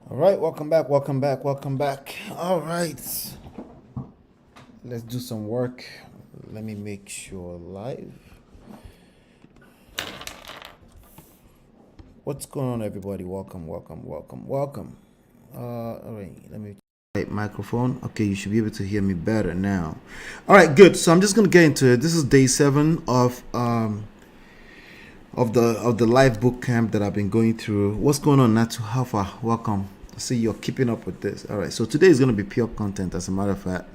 All right, welcome back, welcome back, welcome back. All right, let's do some work. Let me make sure live. What's going on, everybody? Welcome, welcome, welcome, welcome. All right, let me microphone. Okay, you should be able to hear me better now. All right, good. So I'm just gonna get into it. This is day 7 of the live boot camp that I've been going through. What's going on, Natu? How far? Welcome. I see you're keeping up with this. All right, so today is going to be pure content. As a matter of fact,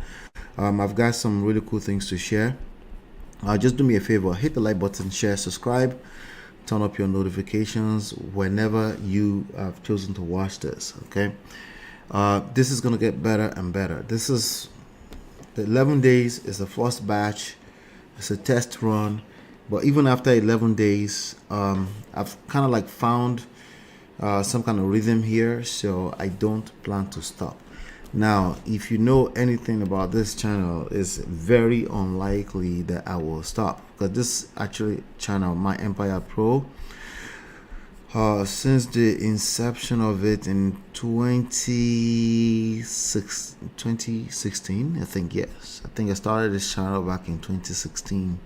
I've got some really cool things to share. Just do me a favor, hit the like button, share, subscribe, turn up your notifications whenever you have chosen to watch this. Okay, this is going to get better and better. This is the 11 days is the first batch. It's a test run, but even after 11 days, I've kind of like found some kind of rhythm here, so I don't plan to stop. Now, if you know anything about this channel, it's very unlikely that I will stop, because this actually channel, My Empire Pro, since the inception of it in 2016, I think, yes, I think I started this channel back in 2016.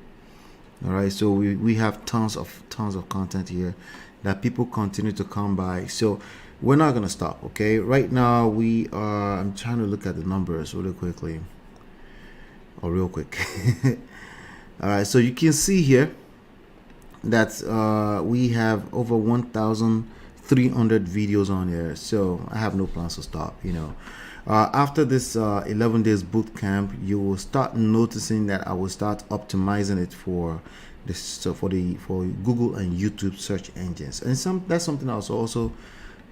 All right, so we have tons of content here that people continue to come by, so we're not gonna stop. Okay, right now I'm trying to look at the numbers really quickly, or real quick. All right, so you can see here that we have over 1,300 videos on here, so I have no plans to stop. After this 11 days boot camp, you will start noticing that I will start optimizing it for this, so for Google and YouTube search engines, and that's something I'll also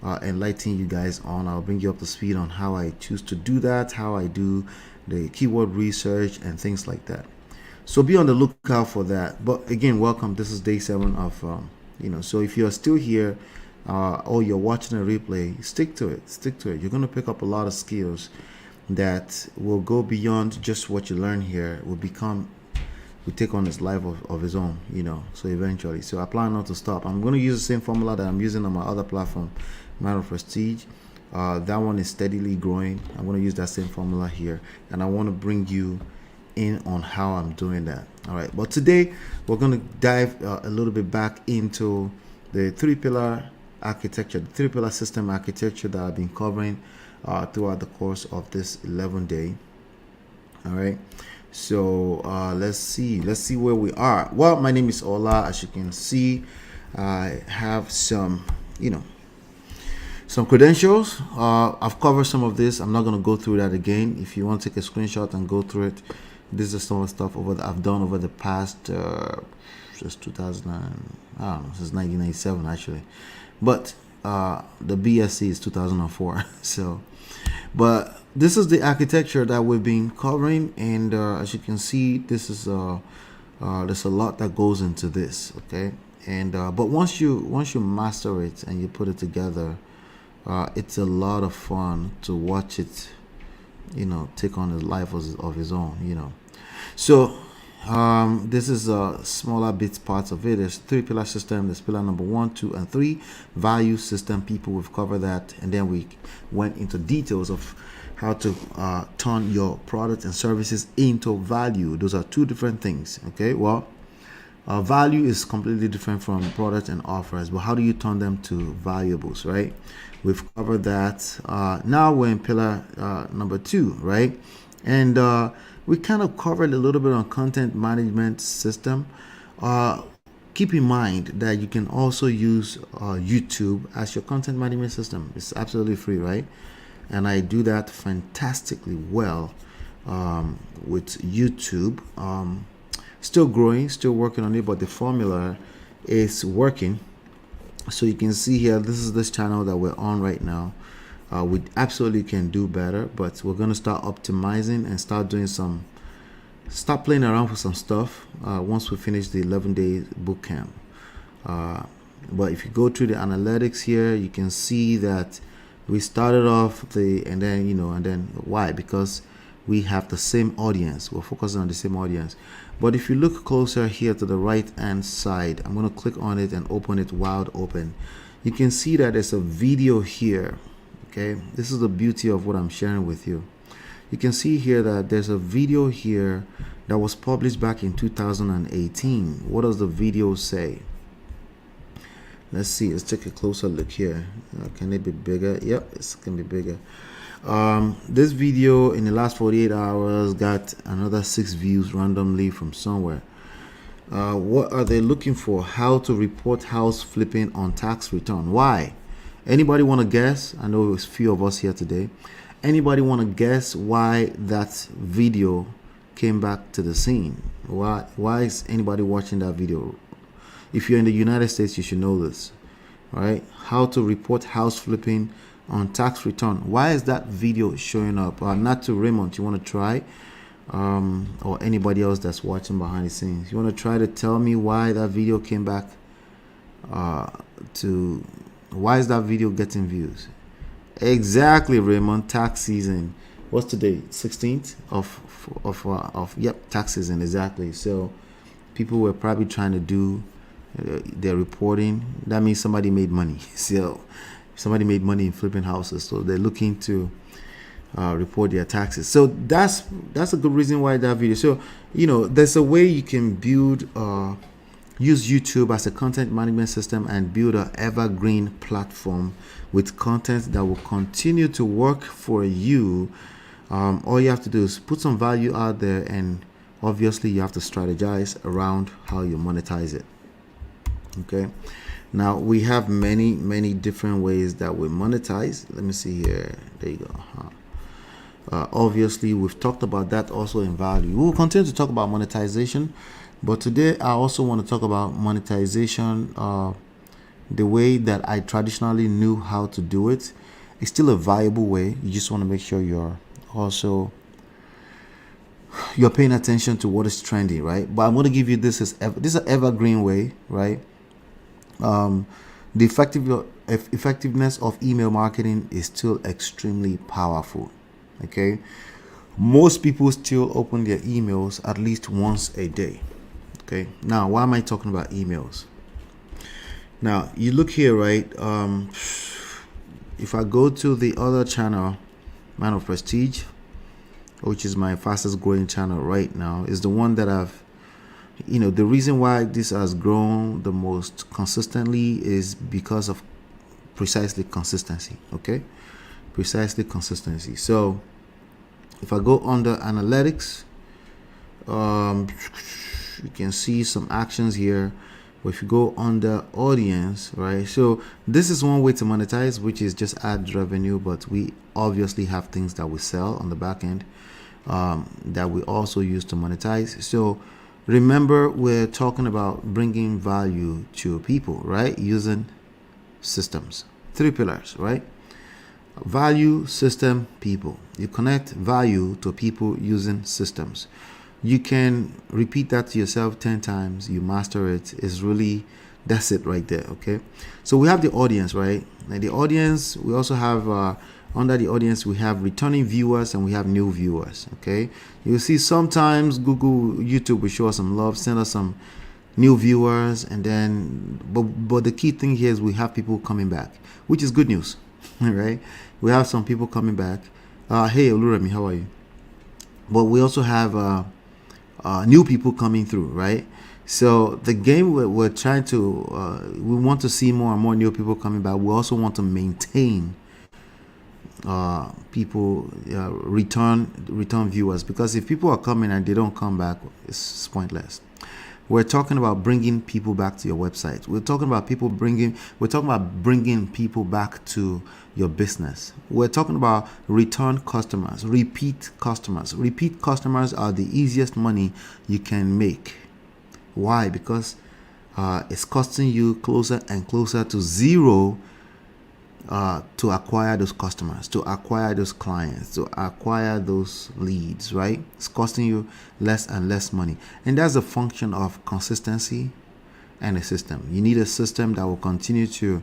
enlighten you guys on. I'll bring you up to speed on how I choose to do that, how I do the keyword research and things like that. So be on the lookout for that. But again, welcome. This is day 7 of so if you're still here or you're watching a replay, stick to it. You're going to pick up a lot of skills that will go beyond just what you learn here. Will take on this life of his own, so eventually. So I plan not to stop. I'm going to use the same formula that I'm using on my other platform, Man of Prestige. That one is steadily growing. I'm going to use that same formula here, and I want to bring you in on how I'm doing that. All right, but today we're going to dive a little bit back into the 3-pillar architecture, the 3-pillar system architecture that I've been covering throughout the course of this 11-day. All right, so let's see where we are. Well, my name is Ola. As you can see, I have some credentials. I've covered some of this. I'm not going to go through that again. If you want to take a screenshot and go through it, this is some of the stuff that I've done over the past since 2000, since 1997 actually, but the BSc is 2004. So, but this is the architecture that we've been covering, and as you can see, this is there's a lot that goes into this. Okay, and but once you master it and you put it together, it's a lot of fun to watch it, take on a life of his own. So this is smaller bits parts of it. There's three pillar system. There's pillar number 1, 2, and 3. Value system. People, we've covered that, and then we went into details of how to turn your products and services into value. Those are two different things. Okay, well, value is completely different from product and offers, but how do you turn them to valuables, right? We've covered that. Now we're in pillar number 2, right? And we kind of covered a little bit on content management system. Keep in mind that you can also use YouTube as your content management system. It's absolutely free, right? And I do that fantastically well with YouTube. Still growing, still working on it, but the formula is working. So you can see here, this is this channel that we're on right now. We absolutely can do better, but we're going to start optimizing and start playing around with some stuff once we finish the 11-day bootcamp. But if you go through the analytics here, you can see that we started off and then why? Because we have the same audience. We're focusing on the same audience. But if you look closer here to the right hand side, I'm going to click on it and open it wide open. You can see that there's a video here. Okay, this is the beauty of what I'm sharing with you. You can see here that there's a video here that was published back in 2018. What does the video say? Let's see. Let's take a closer look here. Can it be bigger? Yep, it can be bigger. This video in the last 48 hours got another 6 views randomly from somewhere. What are they looking for? How to report house flipping on tax return. Why? Anybody want to guess? I know there's a few of us here today. Anybody want to guess why that video came back to the scene? Why is anybody watching that video? If you're in the United States, you should know this, right? How to report house flipping on tax return. Why is that video showing up? Not to Raymond, you want to try? Or anybody else that's watching behind the scenes. You want to try to tell me why that video came back why is that video getting views? Exactly, Raymond. Tax season. What's today? 16th of tax season. Exactly. So people were probably trying to do their reporting. That means somebody made money. So somebody made money in flipping houses. So they're looking to report their taxes. So that's a good reason why that video. So there's a way you can build use YouTube as a content management system and build an evergreen platform with content that will continue to work for you. All you have to do is put some value out there, and obviously you have to strategize around how you monetize it. Okay, now we have many different ways that we monetize. Let me see here. There you go. Obviously we've talked about that also in value. We'll continue to talk about monetization, but today I also want to talk about monetization the way that I traditionally knew how to do it. It's still a viable way. You just want to make sure you're paying attention to what is trendy, right? But I'm going to give you this is an evergreen way, right? The effectiveness of email marketing is still extremely powerful. Okay, most people still open their emails at least once a day. Okay, now why am I talking about emails? Now you look here, right? If I go to the other channel, Man of Prestige, which is my fastest growing channel right now, is the one that I've, the reason why this has grown the most consistently is because of precisely consistency. Okay, precisely consistency. So if I go under analytics, you can see some actions here. But if you go under audience, right, so this is one way to monetize, which is just ad revenue, but we obviously have things that we sell on the back end that we also use to monetize. So remember, we're talking about bringing value to people, right, using systems. 3 pillars, right? Value, system, people. You connect value to people using systems. You can repeat that to yourself 10 times. You master it. It's really, that's it right there. Okay. So we have the audience, right? And the audience, we also have, under the audience, we have returning viewers and we have new viewers. Okay. You'll see sometimes Google, YouTube will show us some love, send us some new viewers, and then, but the key thing here is we have people coming back, which is good news. Right? We have some people coming back. Hey, Oluremi, how are you? But we also have new people coming through, right? So the game we're trying to, we want to see more and more new people coming back. We also want to maintain people, return viewers, because if people are coming and they don't come back, it's pointless. We're talking about bringing people back to your website. We're talking about bringing people back to your business. We're talking about return customers, repeat customers. Repeat customers are the easiest money you can make. Why? Because it's costing you closer and closer to zero to acquire those customers, to acquire those clients, to acquire those leads, right? It's costing you less and less money. And that's a function of consistency and a system. You need a system that will continue to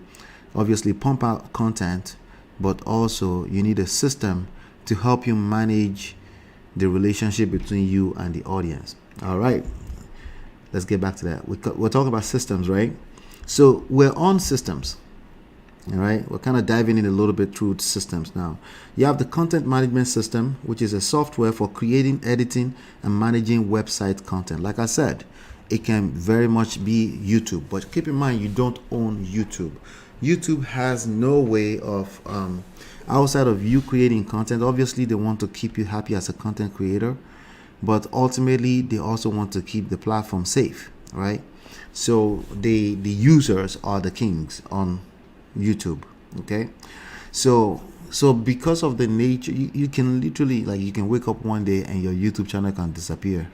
obviously pump out content, but also you need a system to help you manage the relationship between you and the audience. All right, let's get back to that. We're talking about systems, right? So we're on systems. All right, we're kind of diving in a little bit through systems now. You have the content management system, which is a software for creating, editing, and managing website content. Like I said, it can very much be YouTube, but keep in mind you don't own YouTube. YouTube has no way of outside of you creating content. Obviously, they want to keep you happy as a content creator, but ultimately they also want to keep the platform safe, right? So the users are the kings on YouTube. Okay, so because of the nature, you can literally, like, you can wake up one day and your YouTube channel can disappear.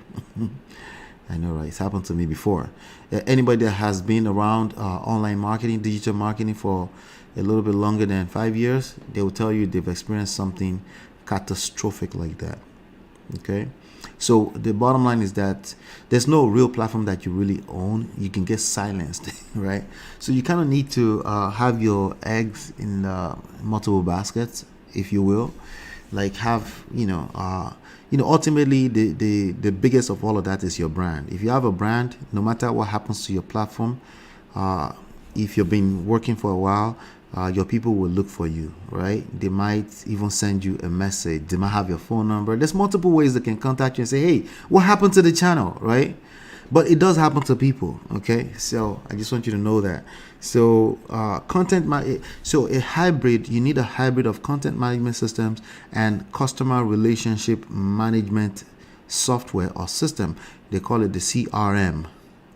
I know, right? It's happened to me before. Anybody that has been around online marketing, digital marketing for a little bit longer than 5 years, they will tell you they've experienced something catastrophic like that. Okay, so the bottom line is that there's no real platform that you really own. You can get silenced, right? So you kind of need to have your eggs in multiple baskets, if you will. Like have, ultimately the biggest of all of that is your brand. If you have a brand, no matter what happens to your platform, if you've been working for a while, your people will look for you, right? They might even send you a message. They might have your phone number. There's multiple ways they can contact you and say, hey, what happened to the channel, right? But it does happen to people, okay? So I just want you to know that. So so a hybrid, you need a hybrid of content management systems and customer relationship management software or system. They call it the CRM,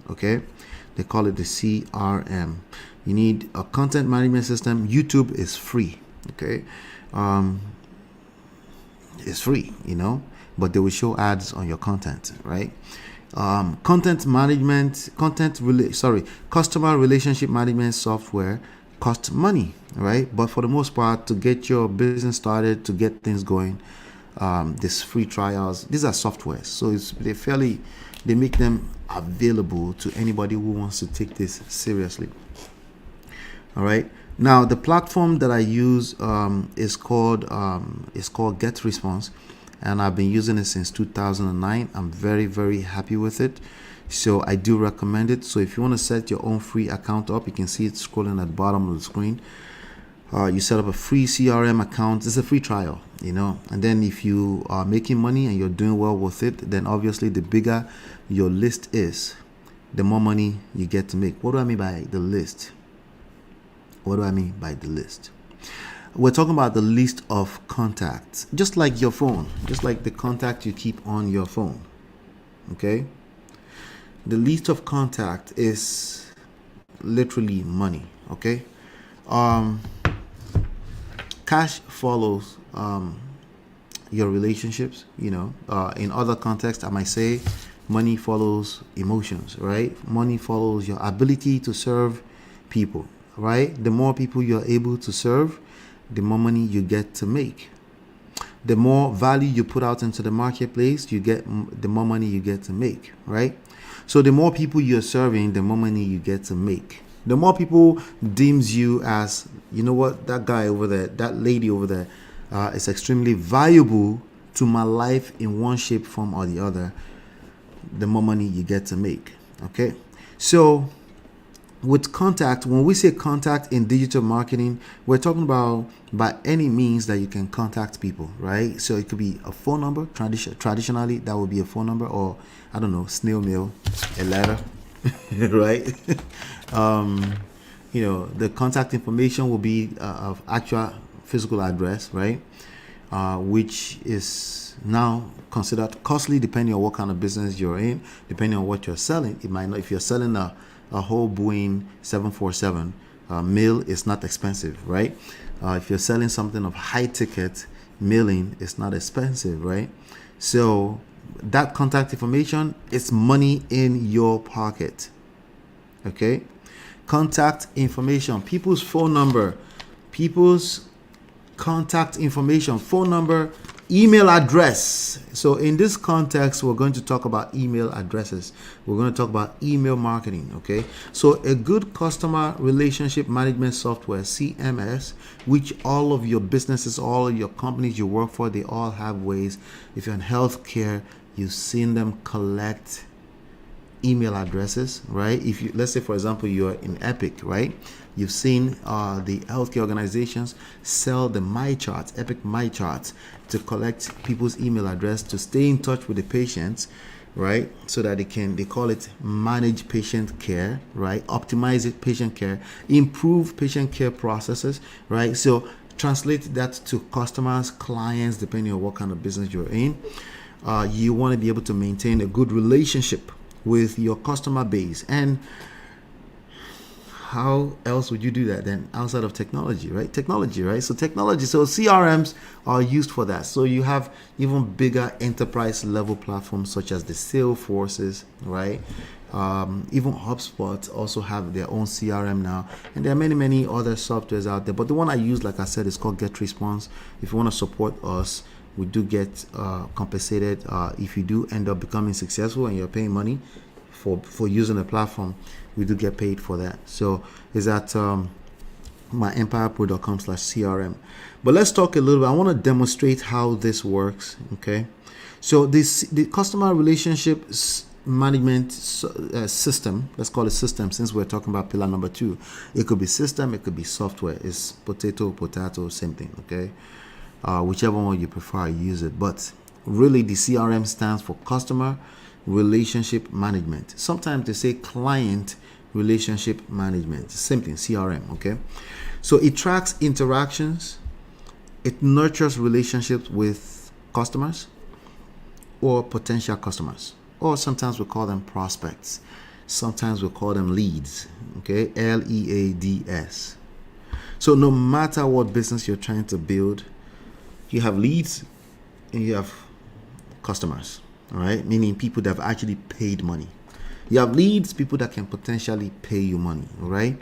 okay? They call it the CRM. You need a content management system. YouTube is free, okay? It's free, but they will show ads on your content, right? Customer relationship management software costs money, right? But for the most part, to get your business started, to get things going, these free trials, these are softwares, so they make them available to anybody who wants to take this seriously. All right. Now the platform that I use is called GetResponse, and I've been using it since 2009. I'm very, very happy with it. So I do recommend it. So if you want to set your own free account up, you can see it scrolling at the bottom of the screen. You set up a free CRM account. It's a free trial, and then if you are making money and you're doing well with it, then obviously the bigger your list is, the more money you get to make. What do I mean by the list? What do I mean by the list? We're talking about the list of contacts, just like your phone, just like the contact you keep on your phone. Okay? The list of contact is literally money. Okay? Cash follows your relationships. In other contexts, I might say money follows emotions, right? Money follows your ability to serve people. Right? The more people you're able to serve, the more money you get to make. The more value you put out into the marketplace, the more money you get to make, right? So the more people you're serving, the more money you get to make. The more people deems you as, you know what, that guy over there, that lady over there, is extremely valuable to my life in one shape, form, or the other, the more money you get to make. Okay, so with contact, when we say contact in digital marketing, we're talking about by any means that you can contact people, right? So it could be a phone number. Traditionally, that would be a phone number, or I don't know, snail mail, a letter, right? The contact information will be of actual physical address, right? Which is now considered costly depending on what kind of business you're in, depending on what you're selling. It might not, if you're selling a whole Boeing 747 mail, is not expensive, right? If you're selling something of high ticket mailing, it's not expensive, right? So that contact information is money in your pocket. Okay, contact information, people's phone number, people's contact information, phone number, email address. So in this context, we're going to talk about email addresses. We're going to talk about email marketing. Okay, so a good customer relationship management software, CMS, which all of your businesses, all of your companies you work for, they all have ways. If you're in healthcare, you've seen them collect email addresses, right? If you, let's say for example, you're in Epic, right? You've seen the healthcare organizations sell the MyCharts, Epic MyCharts, to collect people's email address to stay in touch with the patients, right? So that they call it manage patient care, right? Optimize it, patient care, improve patient care processes, right? So translate that to customers, clients, depending on what kind of business you're in. You want to be able to maintain a good relationship with your customer base. And how else would you do that then outside of technology, right? Technology, right? So CRMs are used for that. So you have even bigger enterprise level platforms such as the Salesforces, right? Even HubSpot also have their own CRM now, and there are many other softwares out there. But the one I use, like I said, is called GetResponse. If you want to support us, we do get compensated if you do end up becoming successful and you're paying money for using the platform. We do get paid for that. So it's at myempirepro.com/CRM. But let's talk a little bit. I want to demonstrate how this works. Okay, so the customer relationship management system, let's call it system, since we're talking about pillar number 2. It could be system, it could be software. It's potato, same thing. Okay, whichever one you prefer, use it. But really, the CRM stands for customer relationship management. Sometimes they say client relationship management. Same thing, CRM. Okay, so it tracks interactions, it nurtures relationships with customers or potential customers, or sometimes we call them prospects, sometimes we call them leads. Okay, LEADS. So no matter what business you're trying to build, you have leads and you have customers. All right, meaning people that have actually paid money. You have leads, people that can potentially pay you money. All right,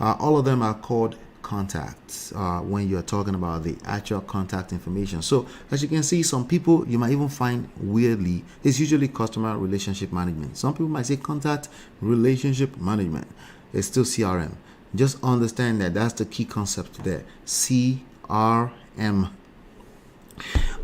all of them are called contacts when you're talking about the actual contact information. So as you can see, some people you might even find weirdly, it's usually customer relationship management. Some people might say contact relationship management. It's still CRM. Just understand that that's the key concept there. CRM.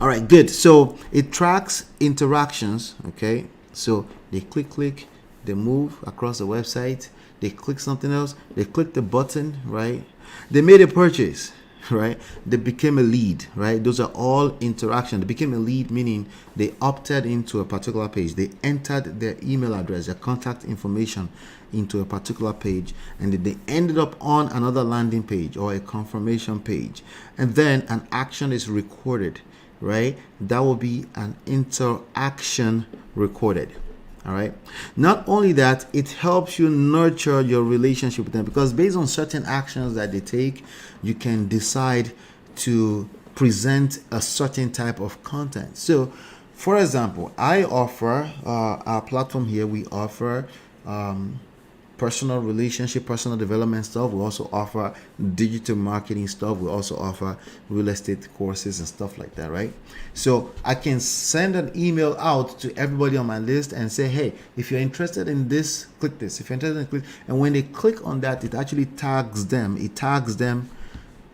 All right, good. So it tracks interactions. Okay, so they click, they move across the website, they click something else, they click the button, right? They made a purchase, right? They became a lead, right? Those are all interactions. They became a lead, meaning they opted into a particular page. They entered their email address, their contact information into a particular page, and then they ended up on another landing page or a confirmation page. And then an action is recorded, right? That will be an interaction recorded. All right. Not only that, it helps you nurture your relationship with them, because based on certain actions that they take, you can decide to present a certain type of content. So, for example, I offer our platform here. We offer personal relationship, personal development stuff. We also offer digital marketing stuff. We also offer real estate courses and stuff like that, right? So I can send an email out to everybody on my list and say, hey, if you're interested in this, click this. If you're interested in click, and when they click on that, it actually tags them. It tags them.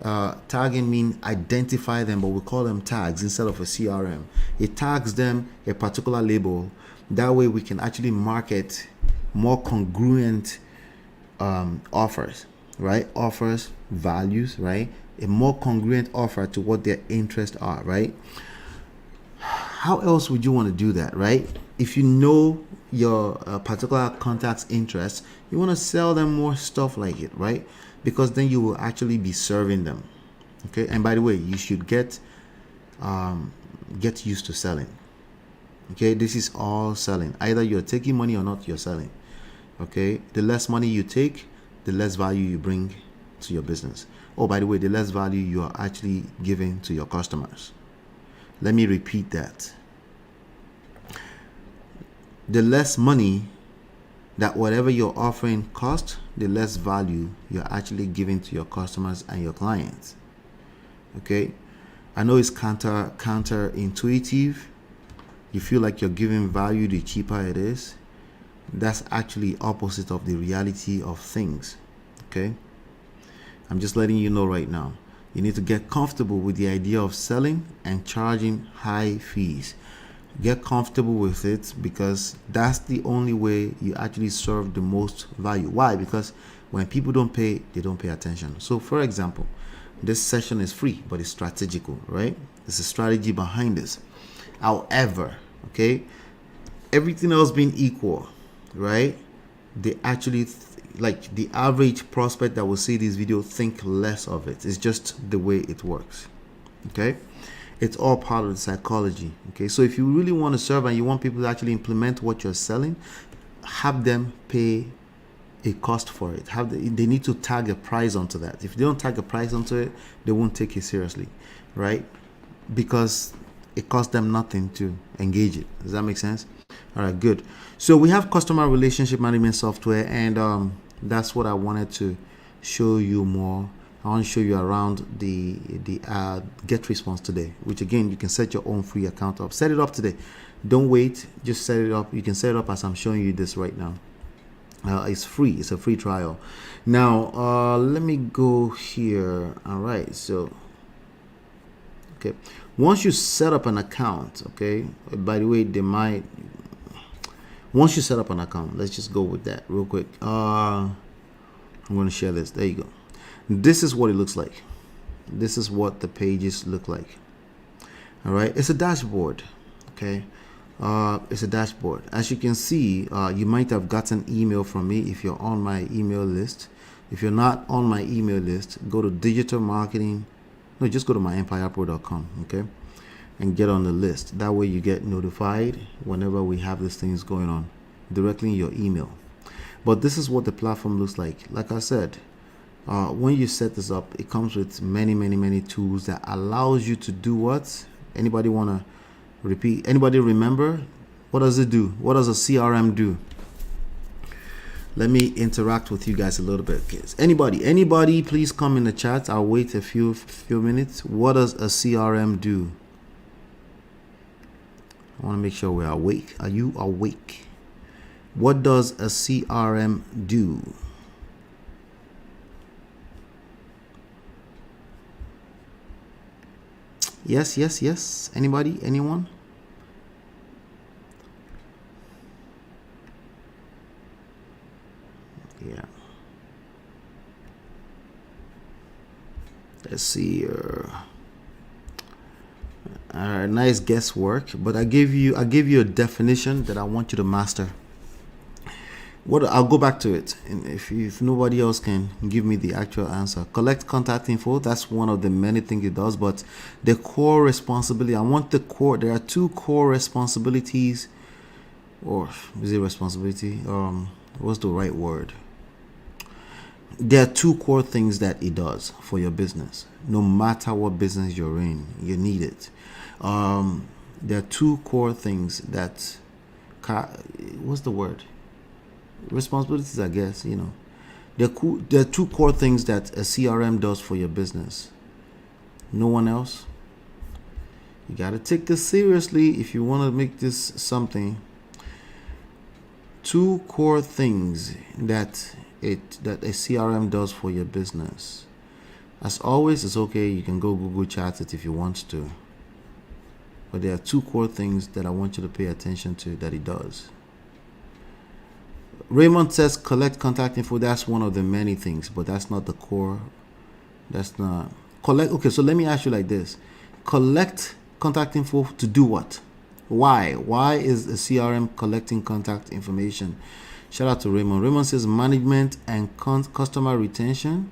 Tagging means identify them, but we call them tags instead of a CRM. It tags them a particular label. That way we can actually market more congruent offers, right? Offers, values, right? A more congruent offer to what their interests are, right? How else would you want to do that, right? If you know your particular contact's interests, you want to sell them more stuff like it, right? Because then you will actually be serving them. Okay, and by the way, you should get used to selling. Okay, this is all selling. Either you're taking money or not, you're selling. Okay, the less money you take, the less value you bring to your business. Oh, by the way, the less value you are actually giving to your customers. Let me repeat that. The less money that whatever you're offering costs, the less value you're actually giving to your customers and your clients. Okay, I know it's counterintuitive. You feel like you're giving value, the cheaper it is. That's actually opposite of the reality of things. Okay, I'm just letting you know right now. You need to get comfortable with the idea of selling and charging high fees. Get comfortable with it, because that's the only way you actually serve the most value. Why? Because when people don't pay, they don't pay attention. So for example, this session is free, but it's strategical, right? There's a strategy behind this. However, okay, everything else being equal, right? They actually like the average prospect that will see this video think less of it. It's just the way it works. Okay, it's all part of the psychology. Okay, so if you really want to serve and you want people to actually implement what you're selling, have them pay a cost for it. They need to tag a price onto that. If they don't tag a price onto it, they won't take it seriously, right? Because it costs them nothing to engage it. Does that make sense? All right, good. So we have customer relationship management software, and that's what I wanted to show you more. I want to show you around the get response today, which again, you can set your own free account up. Set it up today. Don't wait, just set it up. You can set it up as I'm showing you this right now. It's free. It's a free trial. Now let me go here. All right, so okay, once you set up an account, okay, by the way, once you set up an account, let's just go with that real quick. I'm going to share this. There you go. This is what it looks like. This is what the pages look like. All right, it's a dashboard. Okay, it's a dashboard. As you can see, you might have gotten email from me if you're on my email list. If you're not on my email list, go to digital marketing. No, just go to myempirepro.com. Okay, and get on the list. That way you get notified whenever we have these things going on directly in your email. But this is what the platform looks like. Like I said, when you set this up, it comes with many tools that allows you to do what? Anybody want to repeat? Anybody remember? What does it do? What does a CRM do? Let me interact with you guys a little bit, kids. Anybody, please come in the chat. I'll wait a few minutes. What does a CRM do? I want to make sure we're awake. Are you awake? What does a CRM do? Yes. Anybody? Anyone? Yeah. Let's see. Nice guesswork, but I gave you a definition that I want you to master. I'll go back to it, and if nobody else can give me the actual answer. Collect contact info. That's one of the many things it does, but the core responsibility, there are two core responsibilities, or is it responsibility? What's the right word? There are two core things that it does for your business. No matter what business you're in, you need it. There are two core things that, what's the word? responsibilities, I guess, there are two core things that a CRM does for your business. No one else. You got to take this seriously if you want to make this something. Two core things that a CRM does for your business. As always, it's okay. You can go Google chat it if you want to. But there are two core things that I want you to pay attention to that it does. Raymond says collect contact info. That's one of the many things, but that's not the core. That's not collect. Okay, so let me ask you like this: collect contact info to do what? Why? Why is a CRM collecting contact information? Shout out to Raymond. Raymond says management and customer retention.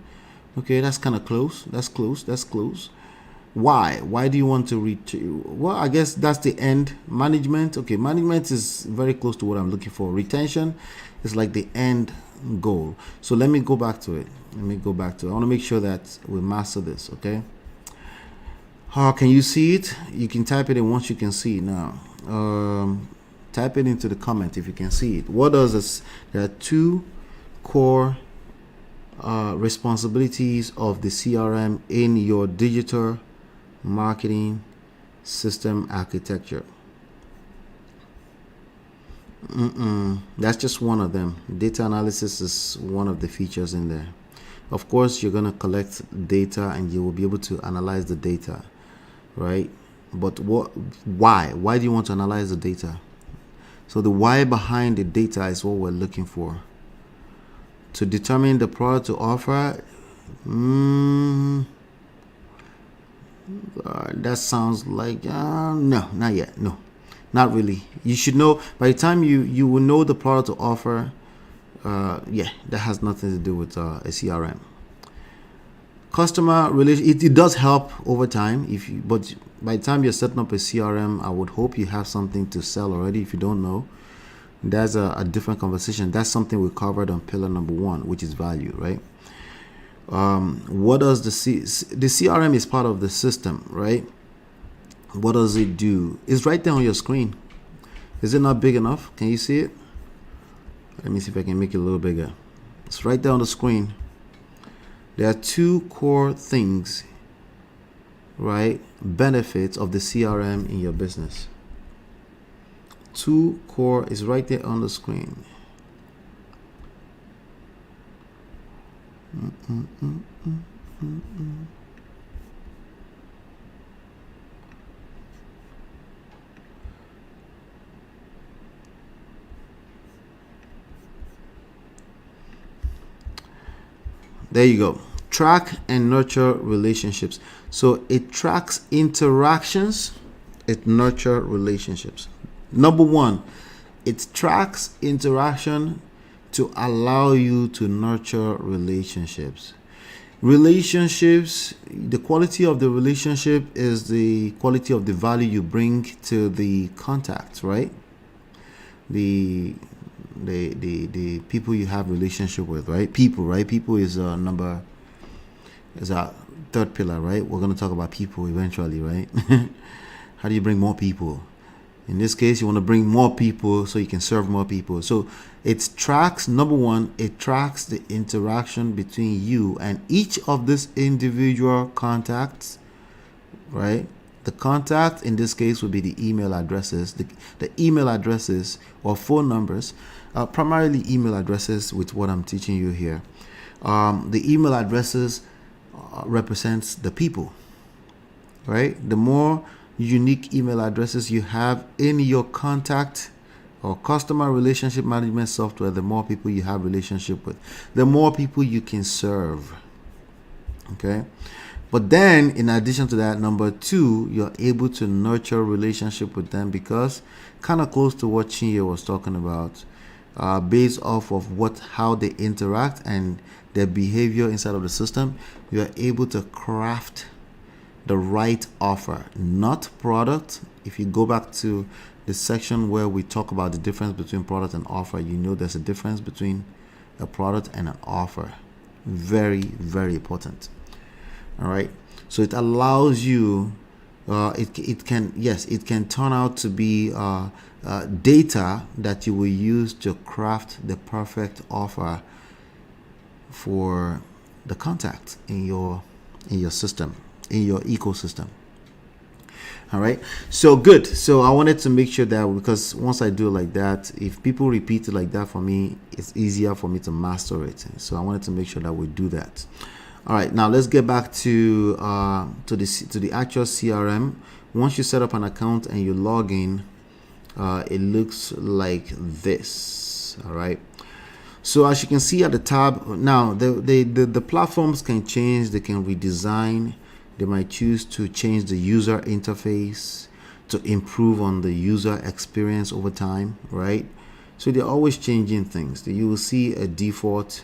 Okay, that's kind of close. That's close. Why? Why do you want to reach? Well, I guess that's the end. Management. Okay, management is very close to what I'm looking for. Retention is like the end goal. So let me go back to it. I want to make sure that we master this. Okay. How can you see it? You can type it in once you can see it now. Type it into the comment if you can see it. What does this? There are two core responsibilities of the CRM in your digital marketing system architecture. That's just one of them. Data analysis is one of the features in there. Of course, you're going to collect data and you will be able to analyze the data, right? But why do you want to analyze the data? So the why behind the data is what we're looking for. To determine the product to offer, that sounds like no, not yet. No, not really. You should know by the time you will know the product to offer. That has nothing to do with a CRM. Customer relation, it does help over time but by the time you're setting up a CRM, I would hope you have something to sell already. If you don't know, that's a different conversation. That's something we covered on pillar number 1, which is value, right? What does the CRM is part of the system, right? What does it do? It's right there on your screen. Is it not big enough? Can you see it? Let me see if I can make it a little bigger. It's right there on the screen. There are two core things, right? Benefits of the CRM in your business. Two core is right there on the screen. There you go. Track and nurture relationships. So it tracks interactions, it nurture relationships. Number 1, it tracks interaction to allow you to nurture relationships. Relationships, the quality of the relationship is the quality of the value you bring to the contact, right? The people you have relationship with, right? People is a third pillar, right? We're going to talk about people eventually, right? How do you bring more people? In this case, you want to bring more people so you can serve more people. So it tracks, number 1, it tracks the interaction between you and each of these individual contacts, right? The contact in this case would be the email addresses, the email addresses or phone numbers, primarily email addresses with what I'm teaching you here. The email addresses represents the people, right? The more unique email addresses you have in your contact or customer relationship management software, the more people you have relationship with, the more people you can serve. Okay. But then in addition to that, number 2, you're able to nurture relationship with them because kind of close to what Chinye was talking about, based off of how they interact and their behavior inside of the system, you are able to craft the right offer, not product. If you go back to the section where we talk about the difference between product and offer, you know there's a difference between a product and an offer. Very, very important. All right. So it allows you it can, yes, it can turn out to be data that you will use to craft the perfect offer for the contact in your system, in your ecosystem. All right, so good. So I wanted to make sure that, because once I do it like that, if people repeat it like that for me, it's easier for me to master it. So I wanted to make sure that we do that. All right, now let's get back to the actual CRM. Once you set up an account and you log in, it looks like this. All right. So as you can see at the tab now, the platforms can change. They can redesign. They might choose to change the user interface to improve on the user experience over time, right? So they're always changing things. You will see a default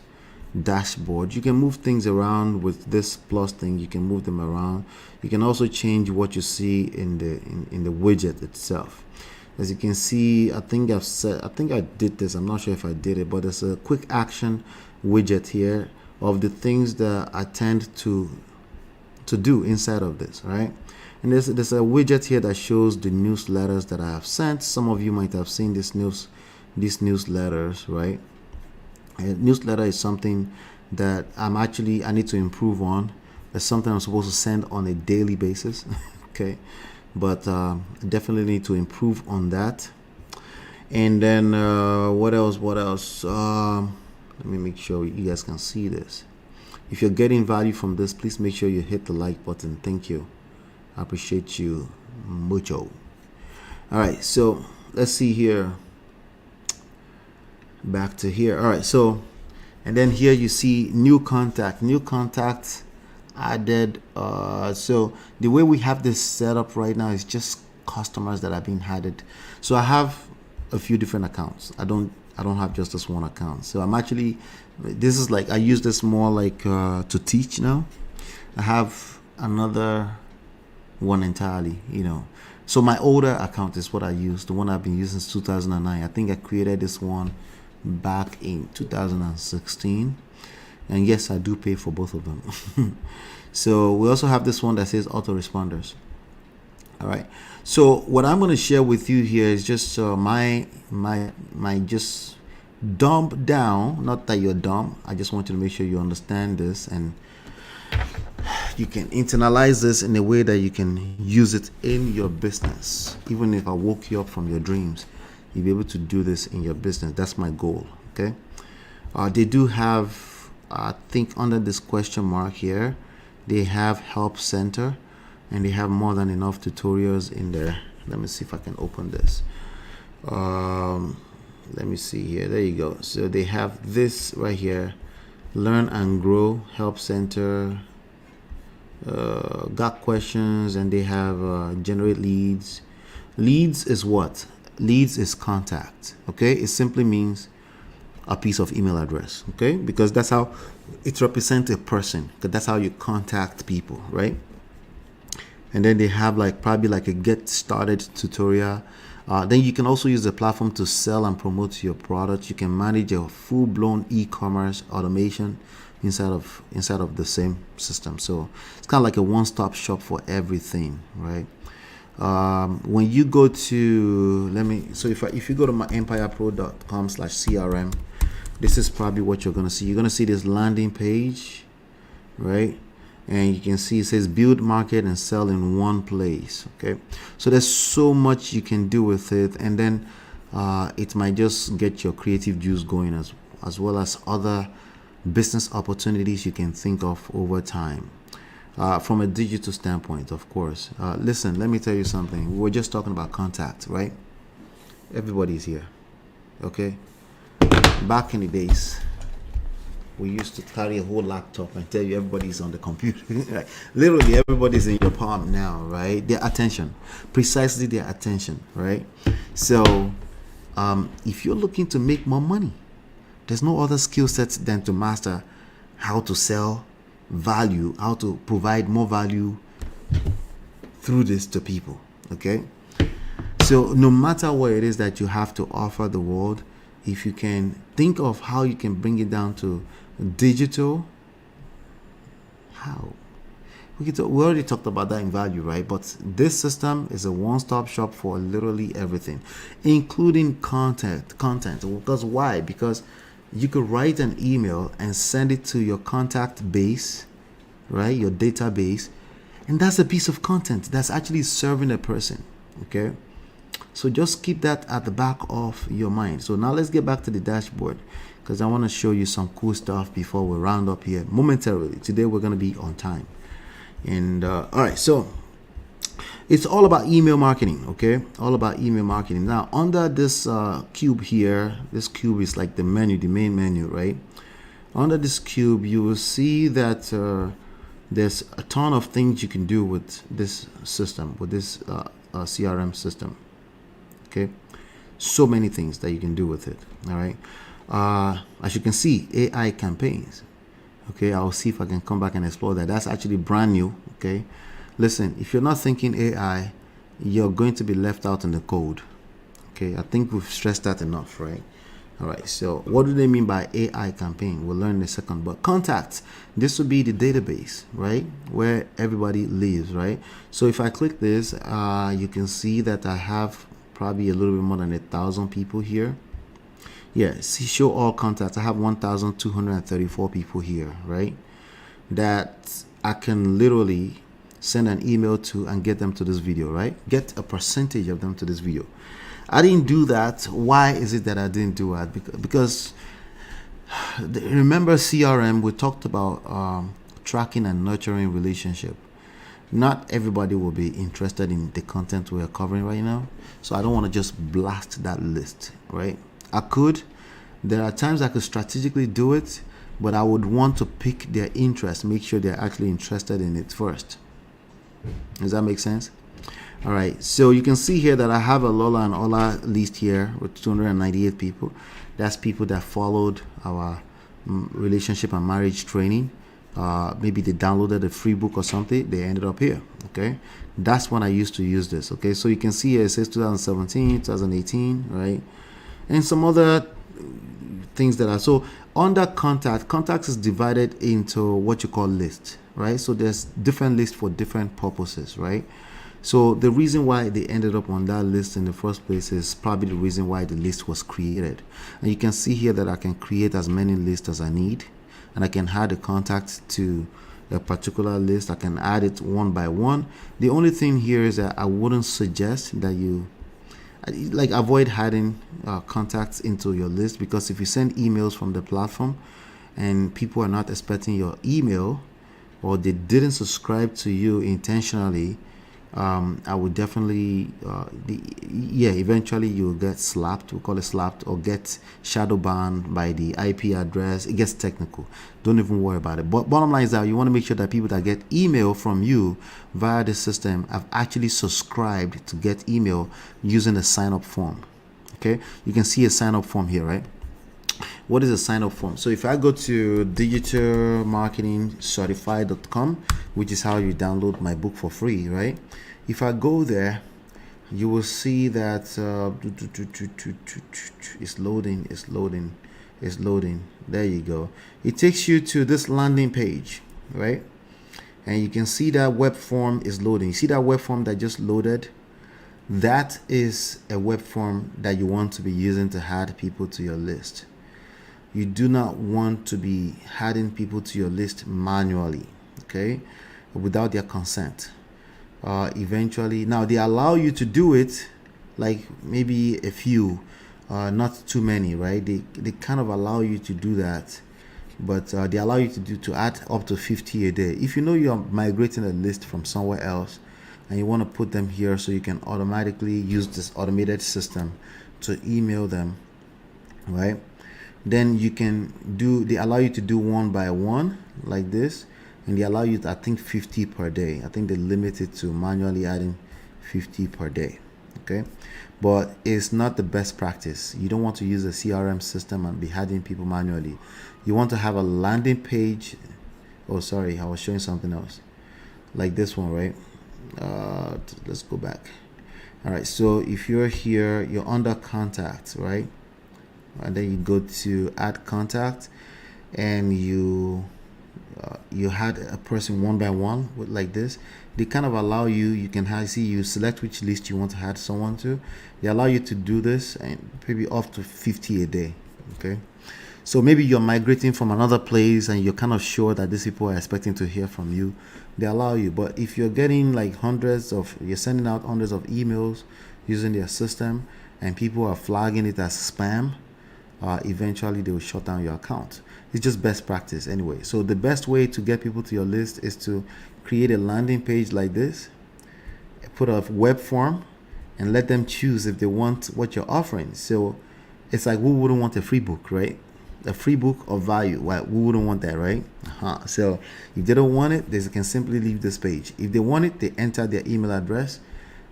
dashboard. You can move things around with this plus thing. You can move them around. You can also change what you see in the widget itself. As you can see, I think I did this. I'm not sure if I did it, but there's a quick action widget here of the things that I tend to do inside of this, right? And there's a widget here that shows the newsletters that I have sent. Some of you might have seen these newsletters, right? A newsletter is something that I need to improve on. It's something I'm supposed to send on a daily basis. Okay, but definitely need to improve on that. And then what else? Let me make sure you guys can see this. If you're getting value from this, please make sure you hit the like button. Thank you. I appreciate you mucho. All right, so let's see here. Back to here. All right, so, and then here you see new contact added. So the way we have this set up right now is just customers that are being added. So I have a few different accounts. I don't have just this one account. So I'm actually, this is like, I use this more like to teach now. I have another one entirely, So my older account is what I use, the one I've been using since 2009. I think I created this one back in 2016. And yes, I do pay for both of them. So we also have this one that says autoresponders. All right. So what I'm going to share with you here is just my just dumb down. Not that you're dumb. I just want you to make sure you understand this and you can internalize this in a way that you can use it in your business. Even if I woke you up from your dreams, you'll be able to do this in your business. That's my goal. Okay. They do have, I think under this question mark here, they have help center. And they have more than enough tutorials in there. Let me see if I can open this. Let me see here. There you go. So they have this right here. Learn and Grow Help Center. Got questions, and they have generate leads. Leads is what? Leads is contact. Okay, it simply means a piece of email address. Okay, because that's how it represents a person. Because that's how you contact people, right? And then they have probably a get started tutorial. Then you can also use the platform to sell and promote your product. You can manage a full-blown e-commerce automation inside of the same system. So it's kind of like a one-stop shop for everything, right? When you go to if you go to my empirepro.com/crm, this is probably what you're gonna see. You're gonna see this landing page, right? And you can see it says build, market, and sell in one place. Okay, so there's so much you can do with it, and then it might just get your creative juice going as well as other business opportunities you can think of over time from a digital standpoint, of course. Listen, let me tell you something. We were just talking about contact, right? Everybody's here. Okay, back in the days, we used to carry a whole laptop and tell you everybody's on the computer. Right? Literally, everybody's in your palm now, right? Their attention, precisely their attention, right? So, if you're looking to make more money, there's no other skill sets than to master how to sell value, how to provide more value through this to people, okay? So, no matter what it is that you have to offer the world, if you can think of how you can bring it down to digital, how? We already talked about that in value, right? But this system is a one-stop shop for literally everything, including content. Because why? Because you could write an email and send it to your contact base, right? Your database, and that's a piece of content that's actually serving a person. Okay, so just keep that at the back of your mind. So now let's get back to the dashboard, because I want to show you some cool stuff before we round up here momentarily. Today we're going to be on time. And all right, so it's all about email marketing. Okay, all about email marketing. Now under this cube here, this cube is like the menu, the main menu, right? Under this cube you will see that there's a ton of things you can do with this system, with this CRM system. Okay, so many things that you can do with it. All right, as you can see, AI campaigns. Okay, I'll see if I can come back and explore that. That's actually brand new. Okay, listen, if you're not thinking AI, you're going to be left out in the cold. Okay, I think we've stressed that enough, right? All right, so what do they mean by AI campaign? We'll learn in a second. But contacts, this would be the database, right, where everybody lives, right? So if I click this, you can see that I have probably a little bit more than 1,000 people here. Yeah, see, show all contacts. I have 1,234 people here, right? That I can literally send an email to and get them to this video, right? Get a percentage of them to this video. I didn't do that. Why is it that I didn't do that? Because remember CRM, we talked about tracking and nurturing relationship. Not everybody will be interested in the content we are covering right now. So I don't want to just blast that list, right? I could. There are times I could strategically do it, but I would want to pick their interest, make sure they're actually interested in it first. Does that make sense? All right, so you can see here that I have a Lola and Ola list here with 298 people. That's people that followed our relationship and marriage training. Maybe they downloaded a free book or something, they ended up here. Okay, that's when I used to use this. Okay, so you can see here it says 2017, 2018, right? And some other things that are so under contacts is divided into what you call lists, right? So there's different lists for different purposes, right? So the reason why they ended up on that list in the first place is probably the reason why the list was created. And you can see here that I can create as many lists as I need, and I can add a contact to a particular list. I can add it one by one. The only thing here is that I wouldn't suggest that you avoid adding contacts into your list, because if you send emails from the platform and people are not expecting your email, or they didn't subscribe to you intentionally, I would definitely eventually you'll get slapped. We call it slapped, or get shadow banned by the IP address. It gets technical. Don't even worry about it. But bottom line is that you want to make sure that people that get email from you via the system have actually subscribed to get email using a sign up form. Okay, you can see a sign up form here, right? What is a sign up form? So if I go to digitalmarketingcertified.com, which is how you download my book for free, right? If I go there, you will see that it's loading. There you go. It takes you to this landing page, right? And you can see that web form is loading. You see that web form that just loaded? That is a web form that you want to be using to add people to your list. You do not want to be adding people to your list manually, okay, without their consent. Eventually, now they allow you to do it, like maybe a few, not too many, right? They kind of allow you to do that, but they allow you to add up to 50 a day. If you know you're migrating a list from somewhere else and you want to put them here so you can automatically use this automated system to email them, right? Then you can they allow you to do one by one like this, and they allow you to, I think, 50 per day. I think they limit it to manually adding 50 per day. Okay, but it's not the best practice. You don't want to use a CRM system and be adding people manually. You want to have a landing page. Oh, sorry, I was showing something else, like this one, right? Let's go back. All right, so if you're here, you're under contact, right? And then you go to add contact, and you you had a person one by one with like this, they kind of allow you, you can see, you select which list you want to add someone to. They allow you to do this and maybe up to 50 a day. Okay, so maybe you're migrating from another place and you're kind of sure that these people are expecting to hear from you, they allow you. But if you're getting like you're sending out hundreds of emails using their system and people are flagging it as spam, eventually they will shut down your account. It's just best practice anyway. So the best way to get people to your list is to create a landing page like this, put a web form, and let them choose if they want what you're offering. So it's like, who wouldn't want a free book, right? A free book of value. Why? Who wouldn't want that, right? So if they don't want it, they can simply leave this page. If they want it, they enter their email address,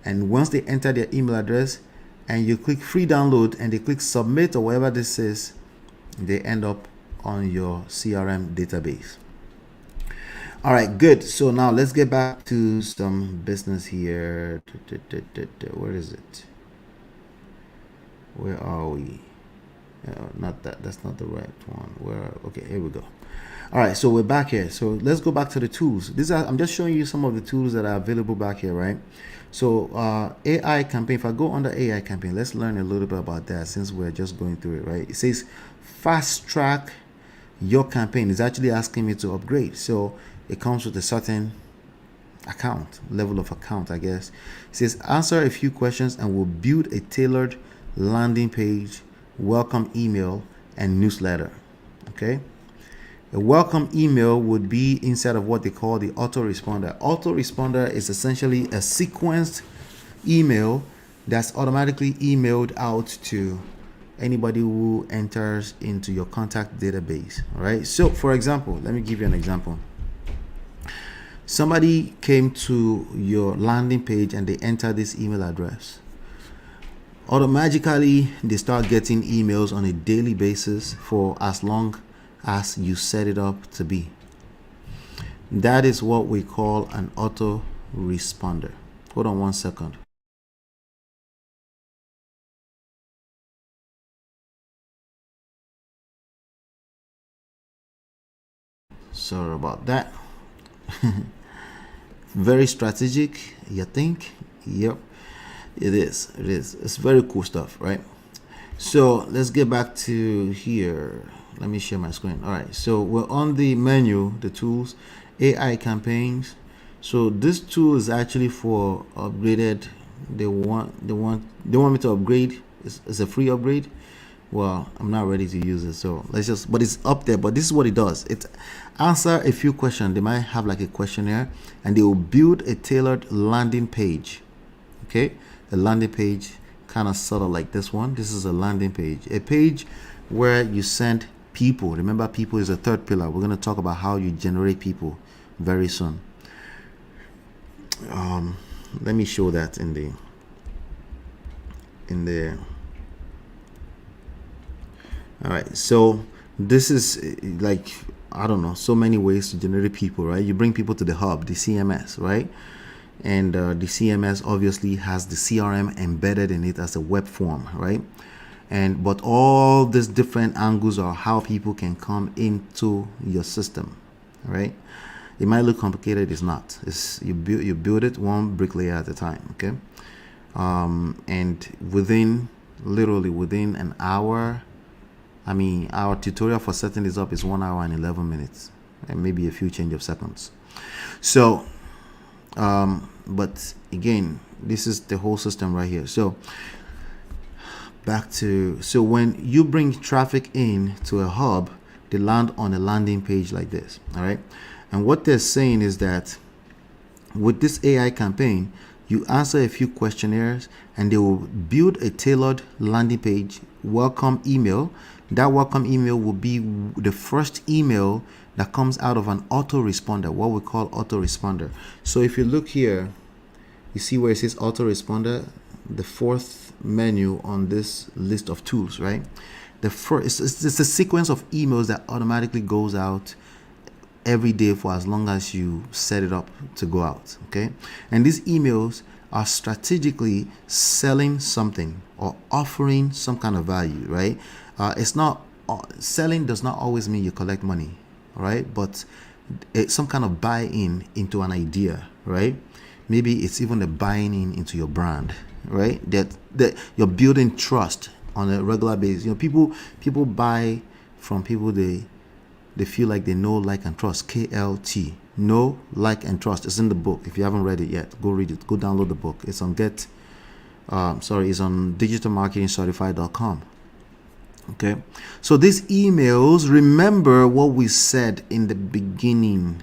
and once they enter their email address and you click free download and they click submit or whatever this is, they end up on your CRM database. All right, good. So now let's get back to some business here. Where is it? Where are we? Not that. That's not the right one. Okay, here we go. All right, so we're back here. So let's go back to the tools. I'm just showing you some of the tools that are available back here, right? So AI campaign. If I go under AI campaign, let's learn a little bit about that since we're just going through it, right? It says fast track your campaign. Is actually asking me to upgrade. So it comes with a certain level of account, I guess. It says answer a few questions and we'll build a tailored landing page, welcome email, and newsletter. Okay. A welcome email would be inside of what they call the autoresponder. Autoresponder is essentially a sequenced email that's automatically emailed out to anybody who enters into your contact database. All right. So for example, let me give you an example. Somebody came to your landing page and they enter this email address. Automatically, they start getting emails on a daily basis for as long as you set it up to be. That is what we call an autoresponder. Hold on one second. Sorry about that. Very strategic, you think? Yep, it is. It's very cool stuff, right? So let's get back to here. Let me share my screen. All right, so we're on the menu, the tools, AI campaigns. So this tool is actually for upgraded. They want me to upgrade. It's a free upgrade. Well, I'm not ready to use it, so but it's up there. But this is what it does. It answer a few questions. They might have like a questionnaire, and they will build a tailored landing page. Okay, a landing page, kind of sort of like this one. This is a landing page, a page where you send people. Remember, people is a third pillar. We're going to talk about how you generate people very soon. Let me show that in the all right, so this is like, I don't know, so many ways to generate people, right? You bring people to the hub, the CMS, right? And the CMS obviously has the CRM embedded in it as a web form, right? But all these different angles are how people can come into your system, right? It might look complicated, it's not. You build it one brick layer at a time, okay? And literally within an hour, our tutorial for setting this up is 1 hour and 11 minutes, and maybe a few change of seconds. So, but again, this is the whole system right here. So when you bring traffic in to a hub, they land on a landing page like this. All right. And what they're saying is that with this AI campaign, you answer a few questionnaires and they will build a tailored landing page, welcome email. That welcome email will be the first email that comes out of an autoresponder, what we call autoresponder. So if you look here, you see where it says autoresponder, the fourth menu on this list of tools, right? It's a sequence of emails that automatically goes out every day for as long as you set it up to go out, okay? And these emails are strategically selling something or offering some kind of value, right? It's not selling does not always mean you collect money, right? But some kind of buy-in into an idea, right? Maybe it's even a buying in into your brand, right? That you're building trust on a regular basis. People buy from people they feel like they know, like, and trust. KLT. Know, like, and trust. It's in the book. If you haven't read it yet, go read it. Go download the book. It's on it's on digitalmarketingcertified.com. Okay. So these emails, remember what we said in the beginning.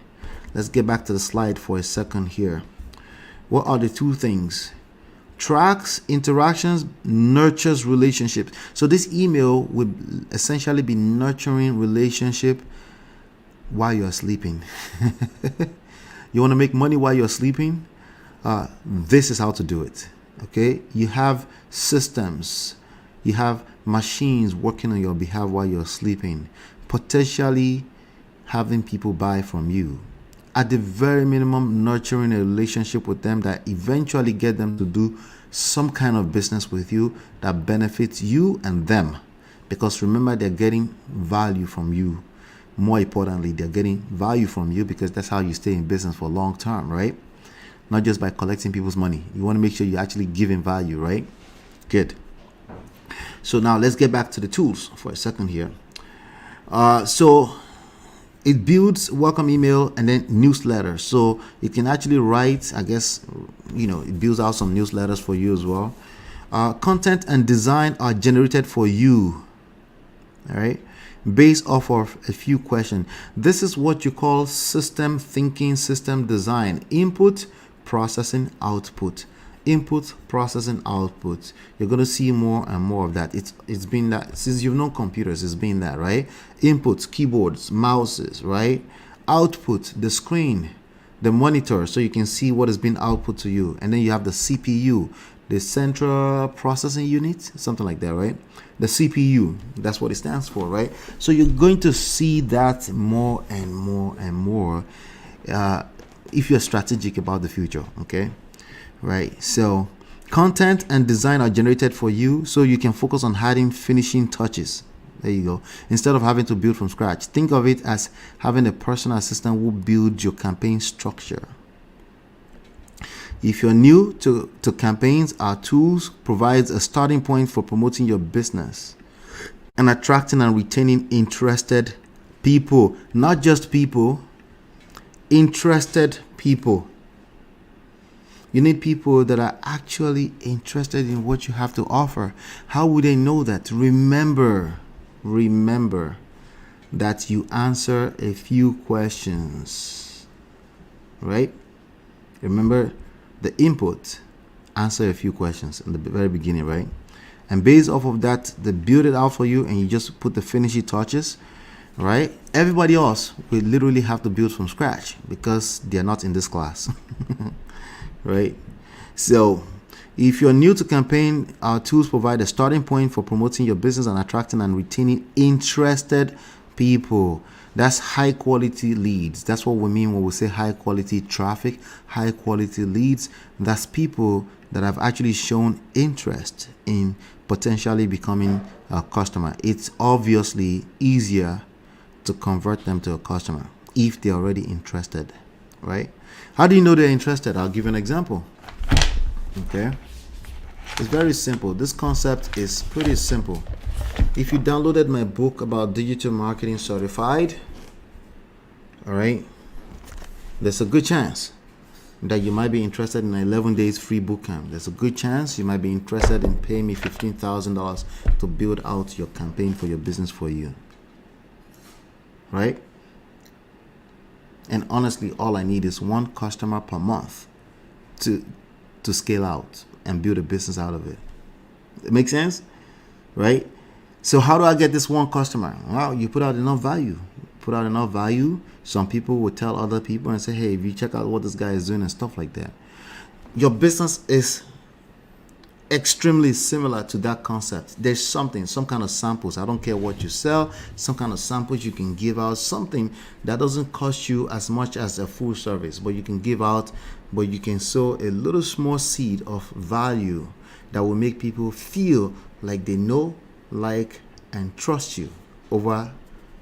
Let's get back to the slide for a second here. What are the two things? Tracks interactions, nurtures relationships. So this email would essentially be nurturing relationship while you're sleeping. You want to make money while you're sleeping? This is how to do it. Okay, you have systems, you have machines working on your behalf while you're sleeping, potentially having people buy from you. At the very minimum, nurturing a relationship with them that eventually get them to do some kind of business with you that benefits you and them. Because remember, they're getting value from you. More importantly, they're getting value from you because that's how you stay in business for long term, right? Not just by collecting people's money. You want to make sure you're actually giving value, right? Good. So now let's get back to the tools for a second here. So it builds welcome email and then newsletter. So it can actually write, I guess, it builds out some newsletters for you as well. Content and design are generated for you. All right. Based off of a few questions. This is what you call system thinking, system design. Input, processing, output. Input, processing, output. You're going to see more and more of that. It's been that since you've known computers. It's been that, right? Inputs, keyboards, mouses, right? Output, the screen, the monitor, so you can see what is being output to you. And then you have the CPU, the central processing unit, something like that, right? The CPU, that's what it stands for, right? So you're going to see that more and more and more if you're strategic about the future, okay? Right. So content and design are generated for you so you can focus on adding finishing touches. There you go. Instead of having to build from scratch, think of it as having a personal assistant who builds your campaign structure. If you're new to campaigns, our tools provides a starting point for promoting your business and attracting and retaining interested people, not just people, interested people. You need people that are actually interested in what you have to offer. How would they know that? Remember that you answer a few questions, right? Remember the input, answer a few questions in the very beginning, right? And based off of that, they build it out for you and you just put the finishing touches, right? Everybody else will literally have to build from scratch because they're not in this class. Right? So if you're new to campaign, our tools provide a starting point for promoting your business and attracting and retaining interested people. That's high quality leads. That's what we mean when we say high quality traffic, high quality leads. That's people that have actually shown interest in potentially becoming a customer. It's obviously easier to convert them to a customer if they're already interested, right? How do you know they're interested? I'll give you an example. Okay. It's very simple. This concept is pretty simple. If you downloaded my book about digital marketing certified, all right, there's a good chance that you might be interested in an 11 days free bootcamp. There's a good chance you might be interested in paying me $15,000 to build out your campaign for your business for you. Right? And honestly, all I need is one customer per month to scale out and build a business out of it. It makes sense? Right? So how do I get this one customer? Well, you put out enough value. Put out enough value. Some people will tell other people and say, hey, if you check out what this guy is doing and stuff like that. Your business is extremely similar to that concept. There's some kind of samples. I don't care what you sell, some kind of samples you can give out, something that doesn't cost you as much as a full service, but you can give out, but you can sow a little small seed of value that will make people feel like they know, like, and trust you over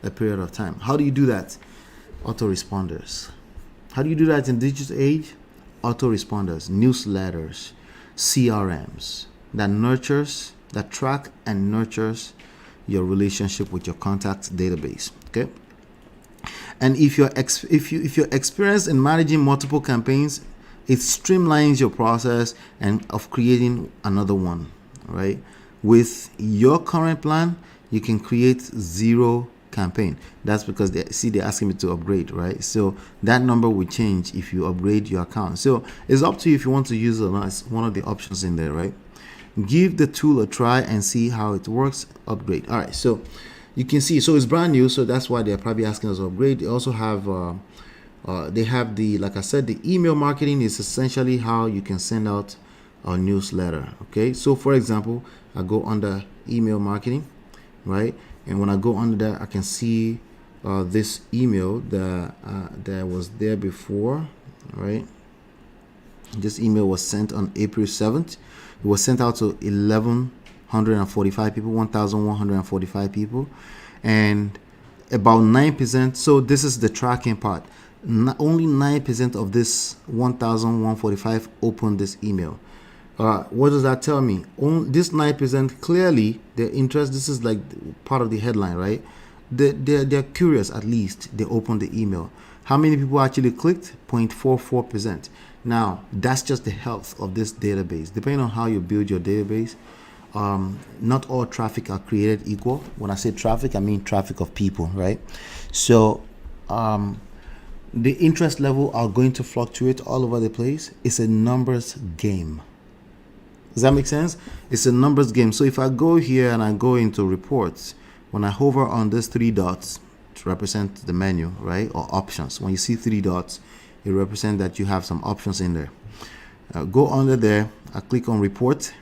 a period of time. How do you do that? autoresponders. How do you do that in digital age? Autoresponders, newsletters, CRMs that nurtures, that track and nurtures your relationship with your contact database. Okay. And if you're experienced in managing multiple campaigns, it streamlines your process and of creating another one, right? With your current plan, you can create 0 campaign. That's because they're asking me to upgrade, right? So that number will change if you upgrade your account. So it's up to you if you want to use it or not. It's one of the options in there, right? Give the tool a try and see how it works. Upgrade. All right, so you can see, so it's brand new, so that's why they're probably asking us to upgrade. They also have they have the, like I said, the email marketing is essentially how you can send out a newsletter. Okay, so for example, I go under email marketing, right? And when I go under there, I can see this email that was there before, right? This email was sent on April 7th. It was sent out to 1,145 people, 1,145 people, and about 9%. So this is the tracking part. Only 9% of this 1,145 opened this email. What does that tell me? This 9% clearly their interest. This is like part of the headline, right? They're curious. At least they opened the email. How many people actually clicked? 0.44%. Now that's just the health of this database. Depending on how you build your database, not all traffic are created equal. When I say traffic, I mean traffic of people, right? So the interest level are going to fluctuate all over the place. It's a numbers game. Does that make sense? It's a numbers game. So if I go here and I go into reports, when I hover on these 3 dots to represent the menu, right, or options, when you see 3 dots, it represents that you have some options in there. Go under there, I click on report,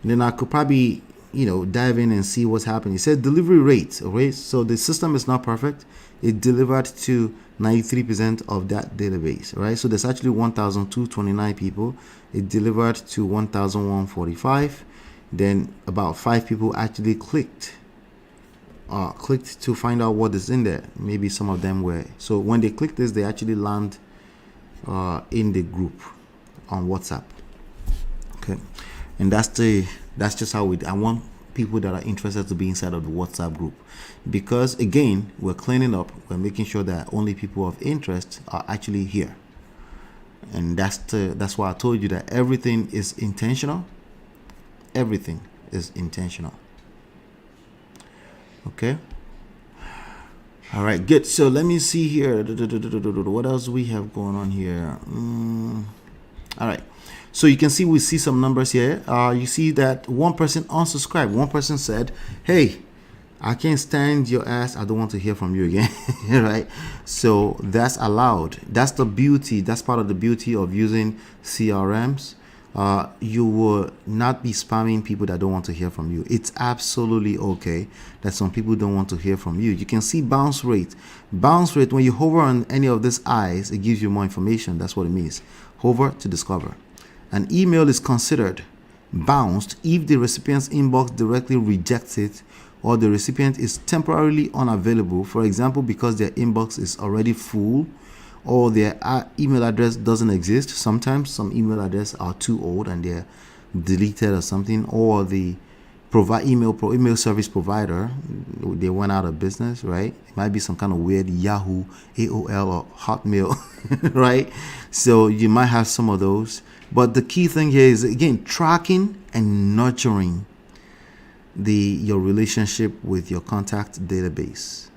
and then I could probably, dive in and see what's happening. It said delivery rate, okay? So the system is not perfect. It delivered to 93% of that database, right? So there's actually 1,229 people. It delivered to 1,145. Then about 5 people actually clicked to find out what is in there. Maybe some of them were. So when they click this, they actually land in the group on WhatsApp. Okay, and that's just how I want people that are interested to be inside of the WhatsApp group, because again, we're cleaning up, we're making sure that only people of interest are actually here, and that's why I told you that everything is intentional. Everything is intentional. Okay. All right, good. So let me see here. What else we have going on here? All right. So you can see, we see some numbers here. You see that one person unsubscribed. One person said, "Hey, I can't stand your ass. I don't want to hear from you again." Right? So that's allowed. That's the beauty. That's part of the beauty of using CRMs. You will not be spamming people that don't want to hear from you. It's absolutely okay that some people don't want to hear from you. You can see bounce rate. Bounce rate, when you hover on any of these eyes, it gives you more information. That's what it means. Hover to discover. An email is considered bounced if the recipient's inbox directly rejects it, or the recipient is temporarily unavailable, for example, because their inbox is already full, or their email address doesn't exist. Sometimes some email addresses are too old and they're deleted or something, or the email service provider, they went out of business, right? It might be some kind of weird Yahoo, AOL, or Hotmail, right? So you might have some of those. But the key thing here is, again, tracking and nurturing your relationship with your contact database.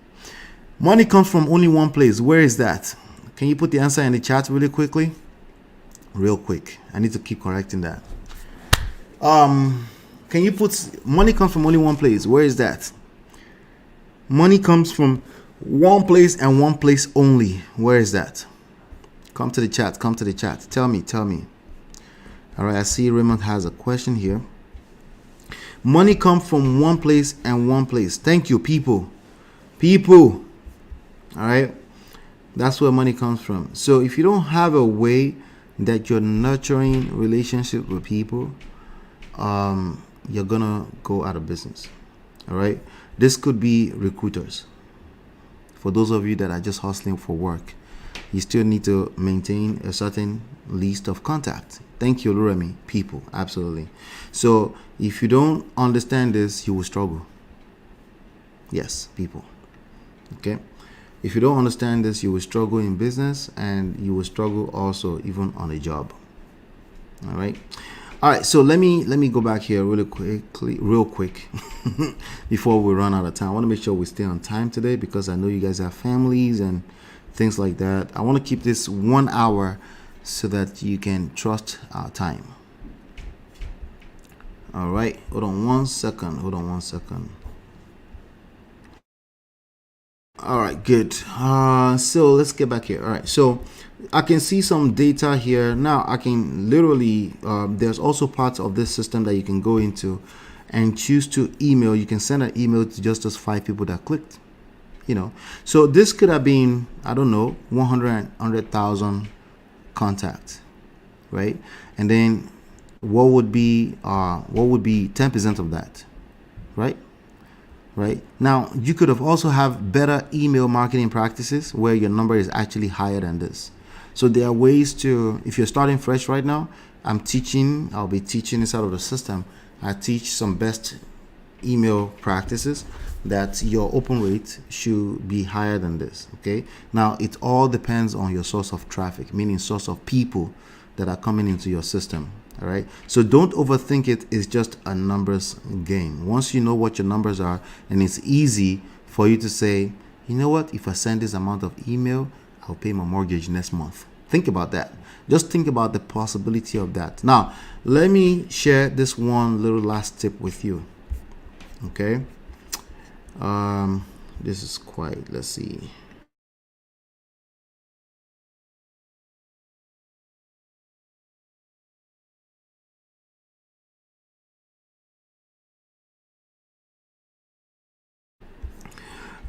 Money comes from only one place. Where is that? Can you put the answer in the chat really quickly? Real quick. I need to keep correcting that. Can you put money comes from only one place? Where is that? Money comes from one place and one place only. Where is that? Come to the chat. Come to the chat. Tell me. All right. I see Raymond has a question here. Money comes from one place and one place. Thank you, people. All right. That's where money comes from. So if you don't have a way that you're nurturing relationships with people, you're gonna go out of business. All right. This could be recruiters. For those of you that are just hustling for work, you still need to maintain a certain list of contacts. Thank you, Luremi. People, absolutely. So if you don't understand this, you will struggle. Yes, people. Okay. If you don't understand this, you will struggle in business, and you will struggle also even on a job. All right. So let me go back here real quick before we run out of time. I want to make sure we stay on time today, because I know you guys have families and things like that. I want to keep this 1 hour so that you can trust our time. All right. Hold on one second. All right, good. So let's get back here. All right, so I can see some data here. Now I can literally, there's also parts of this system that you can go into and choose to email. You can send an email to just those 5 people that clicked, So this could have been, I don't know, 100,000 contacts, right? And then what would be 10% of that, right? Right now, you could have also have better email marketing practices where your number is actually higher than this. So there are ways to, if you're starting fresh right now, I'll be teaching inside of the system. I teach some best email practices that your open rate should be higher than this. Okay. Now it all depends on your source of traffic, meaning source of people that are coming into your system. All right. So don't overthink it. It's just a numbers game. Once you know what your numbers are, and it's easy for you to say, you know what, if I send this amount of email, I'll pay my mortgage next month. Think about that. Just think about the possibility of that. Now, let me share this one little last tip with you. Okay. This is quite, let's see.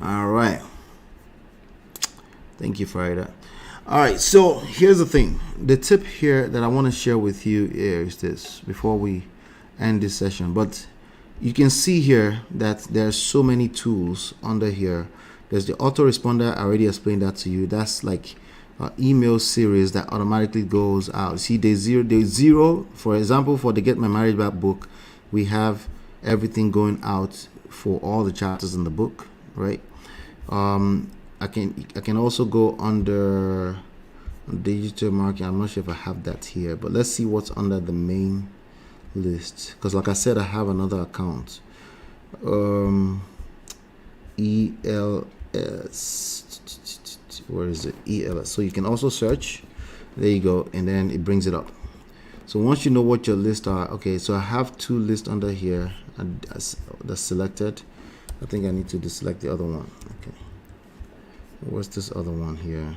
All right. Thank you, Farida. All right. So here's the thing. The tip here that I want to share with you is this before we end this session. But you can see here that there's so many tools under here. There's the autoresponder. I already explained that to you. That's like an email series that automatically goes out. See, day zero. For example, for the Get My Marriage Back book, we have everything going out for all the chapters in the book, right? I can also go under digital marketing. I'm not sure if I have that here, but let's see what's under the main list, because like I said, I have another account. ELS, where is it? ELS. So you can also search. There you go, and then it brings it up. So once you know what your lists are, okay, so I have 2 lists under here that's selected. I think I need to deselect the other one. Okay. What's this other one here?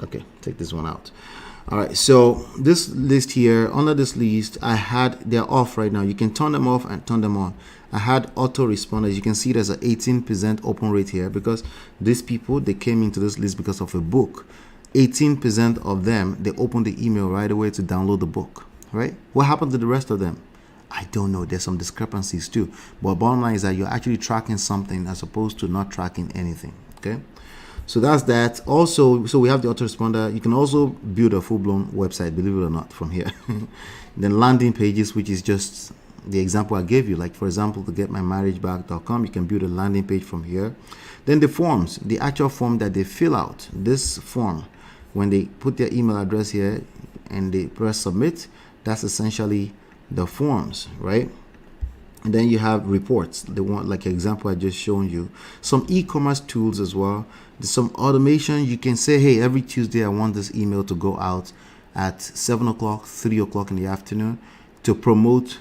Okay, take this one out. All right, so this list here, under this list, they're off right now. You can turn them off and turn them on. I had autoresponders. You can see there's an 18% open rate here, because these people, they came into this list because of a book. 18% of them, they opened the email right away to download the book, right? What happened to the rest of them? I don't know. There's some discrepancies too. But bottom line is that you're actually tracking something as opposed to not tracking anything. Okay. So that's that. Also, so we have the autoresponder. You can also build a full-blown website, believe it or not, from here. Then landing pages, which is just the example I gave you. Like, for example, to getmymarriageback.com, you can build a landing page from here. Then the forms, the actual form that they fill out, this form, when they put their email address here and they press submit, that's essentially the forms, right? And then you have reports, the one like example I just shown you. Some e-commerce tools as well. There's some automation. You can say, hey, every Tuesday I want this email to go out at 7 o'clock, 3 o'clock in the afternoon to promote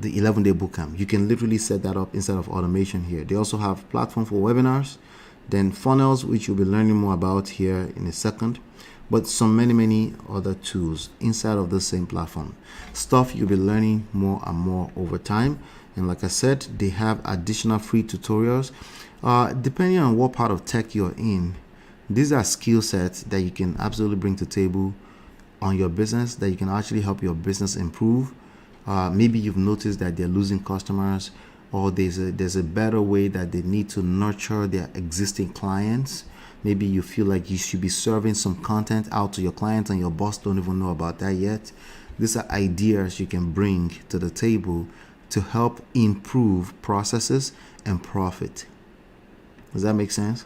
the 11-day bootcamp. You can literally set that up inside of automation here. They also have platform for webinars, then funnels, which you'll be learning more about here in a second, but some many other tools inside of the same platform. Stuff you'll be learning more and more over time. And like I said, they have additional free tutorials. Depending on what part of tech you're in, these are skill sets that you can absolutely bring to the table on your business, that you can actually help your business improve. Maybe you've noticed that they're losing customers, or there's a better way that they need to nurture their existing clients. Maybe you feel like you should be serving some content out to your clients and your boss don't even know about that yet. These are ideas you can bring to the table to help improve processes and profit. Does that make sense?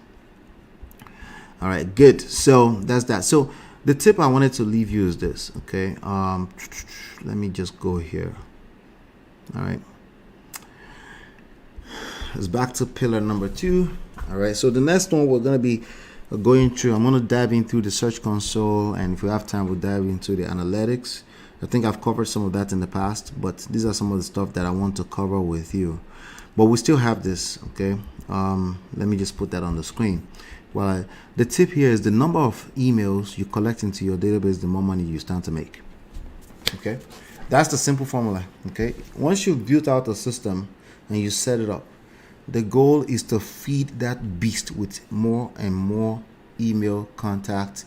All right, good. So that's that. So the tip I wanted to leave you is this, okay? Let me just go here. All right. It's back to pillar number 2. All right. So the next one we're going to be going through, I'm going to dive in through the Search Console, and if we have time, we'll dive into the analytics. I think I've covered some of that in the past, but these are some of the stuff that I want to cover with you. But we still have this, okay? Let me just put that on the screen. Well, the tip here is the number of emails you collect into your database, the more money you stand to make. Okay? That's the simple formula, okay? Once you've built out a system and you set it up, the goal is to feed that beast with more and more email contact.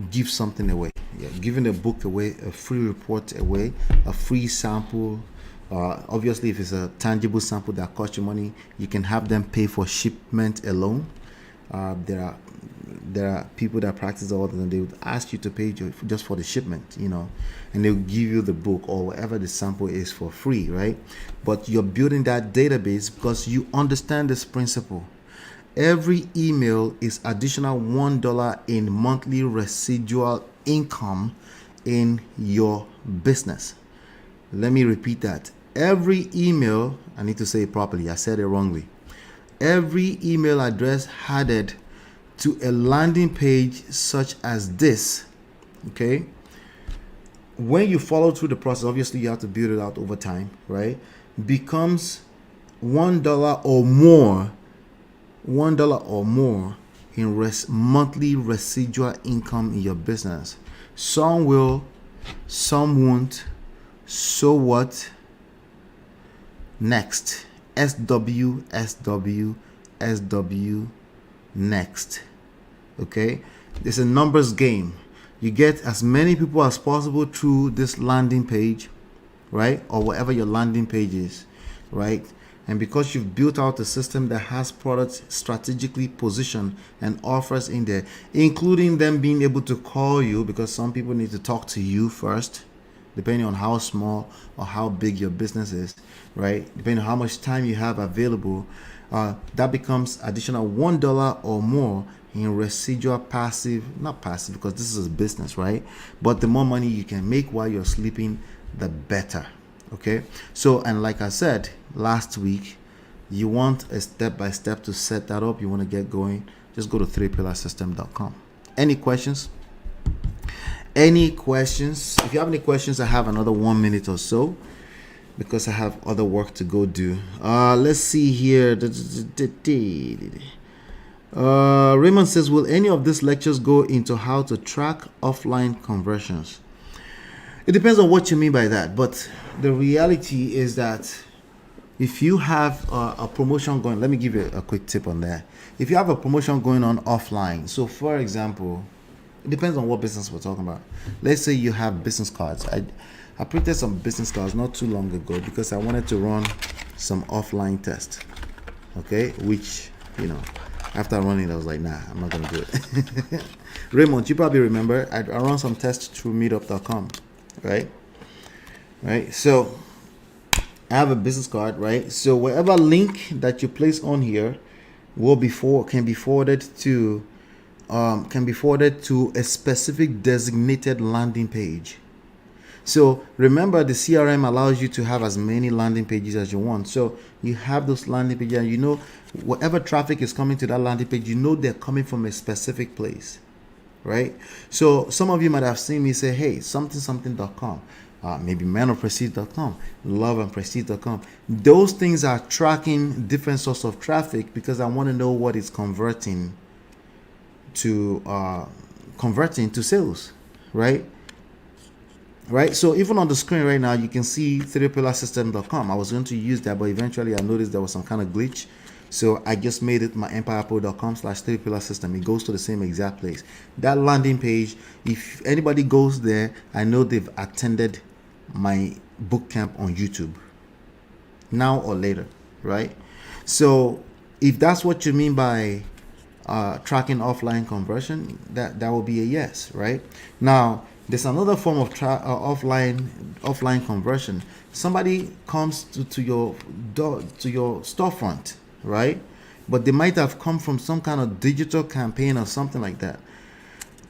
Give something away. Yeah, giving a book away, a free report away, a free sample. Obviously, if it's a tangible sample that costs you money, you can have them pay for shipment alone. There are people that practice all and they would ask you to pay just for the shipment, and they'll give you the book or whatever the sample is for free, right? But you're building that database because you understand this principle. Every email is additional $1 in monthly residual income in your business. Let me repeat that. Every email, I need to say it properly, I said it wrongly. Every email address added to a landing page such as this, okay? When you follow through the process, obviously you have to build it out over time, right? Becomes $1 or more in monthly residual income in your business. Some will, some won't. So what? Next. SW, next. Okay? It's a numbers game. You get as many people as possible through this landing page, right? Or whatever your landing page is, right? And because you've built out a system that has products strategically positioned and offers in there, including them being able to call you, because some people need to talk to you first, depending on how small or how big your business is, right? Depending on how much time you have available, that becomes additional $1 or more in residual not passive because this is a business, right? But the more money you can make while you're sleeping, the better. Okay, so, and like I said last week, you want a step-by-step to set that up. You want to get going, just go to 3pillarsystem.com. Any questions? If you have any questions, I have another 1 minute or so because I have other work to go do. Let's see here. Raymond says, will any of these lectures go into how to track offline conversions? It depends on what you mean by that, but the reality is that if you have a promotion going, let me give you a quick tip on that. If you have a promotion going on offline, so for example, it depends on what business we're talking about. Let's say you have business cards. I printed some business cards not too long ago because I wanted to run some offline tests, okay, which, after running, I was like, nah, I'm not going to do it. Raymond, you probably remember, I run some tests through meetup.com. Right, so I have a business card, right? So whatever link that you place on here can be forwarded to a specific designated landing page. So remember, the CRM allows you to have as many landing pages as you want. So you have those landing pages, and whatever traffic is coming to that landing page, they're coming from a specific place. Right? So some of you might have seen me say, hey, something.com, maybe manofprestige.com, loveandprestige.com. Those things are tracking different sorts of traffic because I want to know what is converting to sales, right? Right. So even on the screen right now, you can see 3pillarsystem.com. I was going to use that, but eventually I noticed there was some kind of glitch. So I just made it my empirepro.com/3pillarsystem. It goes to the same exact place. That landing page, if anybody goes there, I know they've attended my bootcamp on YouTube. now or later, right? So if that's what you mean by tracking offline conversion, that will be a yes, right? Now there's another form of offline conversion. Somebody comes to your door, to your storefront, right? But they might have come from some kind of digital campaign or something like that.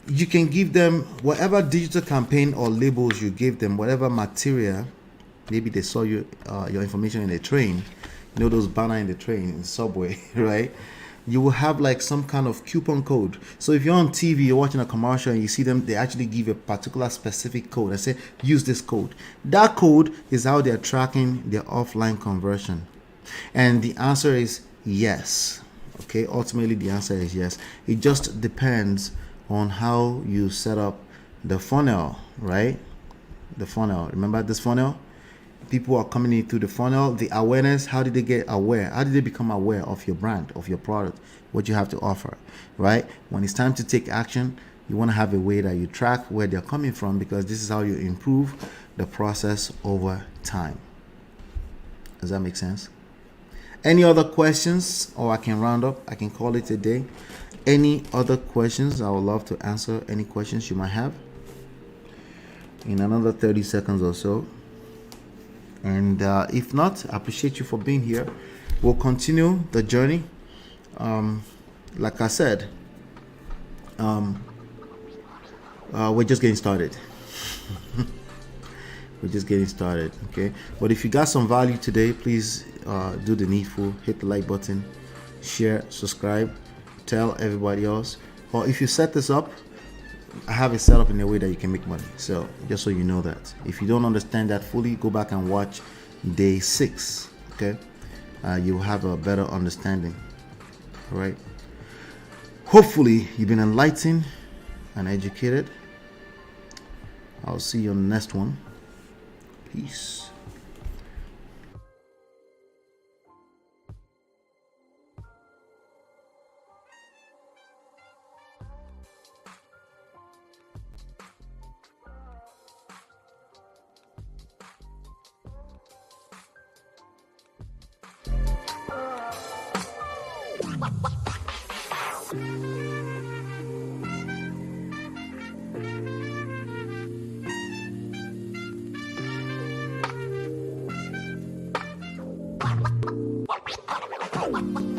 You can give them whatever digital campaign or labels you give them, whatever material. Maybe they saw your information in a train, those banner in the train, in the subway, right? You will have like some kind of coupon code. So if you're on TV, you're watching a commercial and you see them, they actually give a particular specific code. I say, use this code. That code is how they're tracking their offline conversion. And the answer is yes. Okay, ultimately the answer is yes. It just depends on how you set up the funnel, right? The funnel. Remember this funnel? People are coming in through the funnel. The awareness, how did they get aware? How did they become aware of your brand, of your product, what you have to offer, right? When it's time to take action, you want to have a way that you track where they're coming from, because this is how you improve the process over time. Does that make sense? Any other questions, or I can round up? I can call it a day. Any other questions? I would love to answer any questions you might have in another 30 seconds or so. And if not, I appreciate you for being here. We'll continue the journey. Like I said, we're just getting started. We're just getting started, okay? But if you got some value today, please do the needful. Hit the like button, share, subscribe, tell everybody else. Or if you set this up, I have it set up in a way that you can make money. So just so you know that. If you don't understand that fully, go back and watch day 6, okay? You'll have a better understanding, all right? Hopefully you've been enlightened and educated. I'll see you on the next one. Peace. What?